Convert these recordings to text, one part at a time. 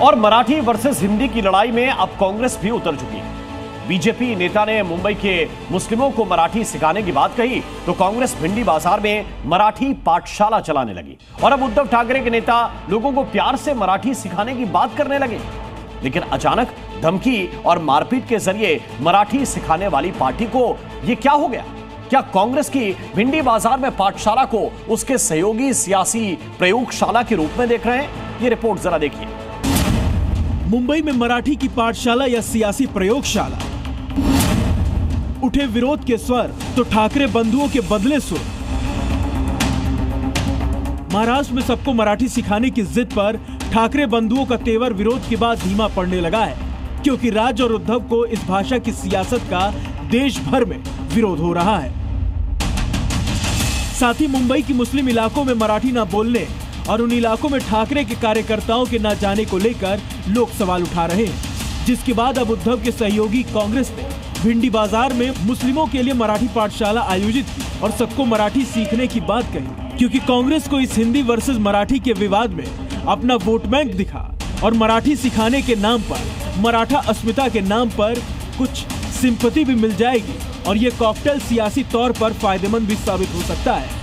और मराठी वर्सेस हिंदी की लड़ाई में अब कांग्रेस भी उतर चुकी है। बीजेपी नेता ने मुंबई के मुस्लिमों को मराठी सिखाने की बात कही तो कांग्रेस भिंडी बाजार में मराठी पाठशाला चलाने लगी। और अब उद्धव ठाकरे के नेता लोगों को प्यार से मराठी सिखाने की बात करने लगे। लेकिन अचानक धमकी और मारपीट के जरिए मराठी सिखाने वाली पार्टी को यह क्या हो गया? क्या कांग्रेस की भिंडी बाजार में पाठशाला को उसके सहयोगी सियासी प्रयोगशाला के रूप में देख रहे हैं? ये रिपोर्ट जरा देखिए। मुंबई में मराठी की पाठशाला या सियासी प्रयोगशाला, उठे विरोध के स्वर तो ठाकरे बंधुओं के बदले सुर। महाराष्ट्र में सबको मराठी सिखाने की जिद पर ठाकरे बंधुओं का तेवर विरोध के बाद धीमा पड़ने लगा है, क्योंकि राज और उद्धव को इस भाषा की सियासत का देश भर में विरोध हो रहा है। साथ ही मुंबई की मुस्लिम इलाकों में मराठी न बोलने और उन इलाकों में ठाकरे के कार्यकर्ताओं के न जाने को लेकर लोग सवाल उठा रहे हैं, जिसके बाद अब उद्धव के सहयोगी कांग्रेस ने भिंडी बाजार में मुस्लिमों के लिए मराठी पाठशाला आयोजित की और सबको मराठी सीखने की बात कही, क्योंकि कांग्रेस को इस हिंदी वर्सेस मराठी के विवाद में अपना वोट बैंक दिखा और मराठी सिखाने के नाम पर, मराठा अस्मिता के नाम पर कुछ सिंपैथी भी मिल जाएगी और ये कॉकटेल सियासी तौर पर फायदेमंद भी साबित हो सकता है।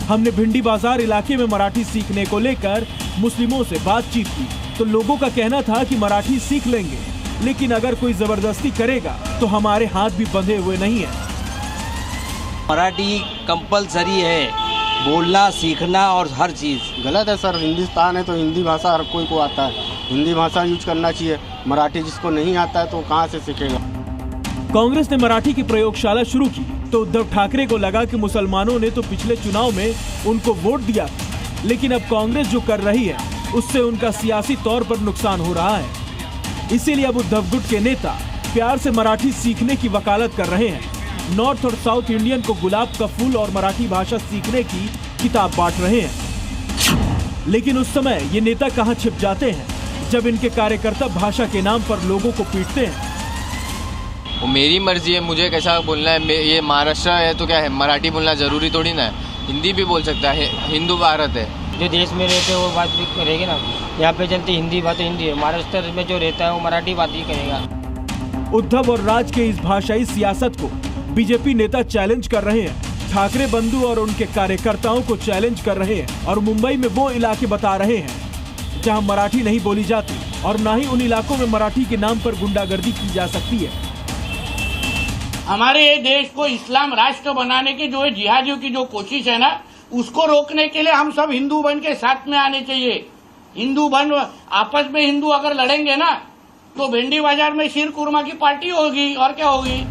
हमने भिंडी बाजार इलाके में मराठी सीखने को लेकर मुस्लिमों से बातचीत की तो लोगों का कहना था कि मराठी सीख लेंगे, लेकिन अगर कोई जबरदस्ती करेगा तो हमारे हाथ भी बंधे हुए नहीं है। मराठी कंपलसरी है, बोलना सीखना और हर चीज़। गलत है सर, हिंदुस्तान है तो हिंदी भाषा हर कोई को आता है, हिंदी भाषा यूज करना चाहिए। मराठी जिसको नहीं आता है तो कहाँ से सीखेगा। कांग्रेस ने मराठी की प्रयोगशाला शुरू की तो उद्धव ठाकरे को लगा कि मुसलमानों ने तो पिछले चुनाव में उनको वोट दिया, लेकिन अब कांग्रेस जो कर रही है उससे उनका सियासी तौर पर नुकसान हो रहा है। इसीलिए अब उद्धव गुट के नेता प्यार से मराठी सीखने की वकालत कर रहे हैं। नॉर्थ और साउथ इंडियन को गुलाब का फूल और मराठी भाषा सीखने की किताब बांट रहे हैं। लेकिन उस समय ये नेता कहां छिप जाते हैं जब इनके कार्यकर्ता भाषा के नाम पर लोगों को पीटते हैं। वो मेरी मर्जी है, मुझे कैसा बोलना है। ये महाराष्ट्र है तो क्या है, मराठी बोलना जरूरी थोड़ी ना है, हिंदी भी बोल सकता है। हिंदू भारत है, जो देश में रहते हैं वो बात भी करेंगे ना। यहाँ पे चलती हिंदी बात हिंदी है, महाराष्ट्र में जो रहता है वो मराठी बात ही करेगा। उद्धव और राज के इस भाषाई सियासत को बीजेपी नेता चैलेंज कर रहे हैं। ठाकरे बंधु और उनके कार्यकर्ताओं को चैलेंज कर रहे हैं और मुंबई में वो इलाके बता रहे हैं जहां मराठी नहीं बोली जाती और ना ही उन इलाकों में मराठी के नाम पर गुंडागर्दी की जा सकती है। हमारे ये देश को इस्लाम राष्ट्र बनाने की जो जिहादियों की जो कोशिश है ना, उसको रोकने के लिए हम सब हिंदू बन के साथ में आने चाहिए। हिंदू बन आपस में हिंदू अगर लड़ेंगे ना तो भिंडी बाजार में शीर कुरमा की पार्टी होगी और क्या होगी।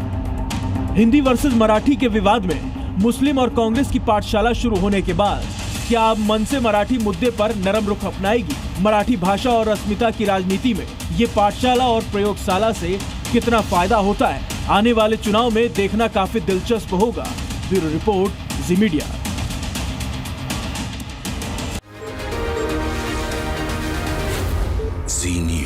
हिंदी वर्सेस मराठी के विवाद में मुस्लिम और कांग्रेस की पाठशाला शुरू होने के बाद क्या अब मन से मराठी मुद्दे पर नरम रुख अपनाएगी? मराठी भाषा और अस्मिता की राजनीति में ये पाठशाला और प्रयोगशाला से कितना फायदा होता है, आने वाले चुनाव में देखना काफी दिलचस्प होगा। ब्यूरो रिपोर्ट, जी मीडिया। जी न्यूज़।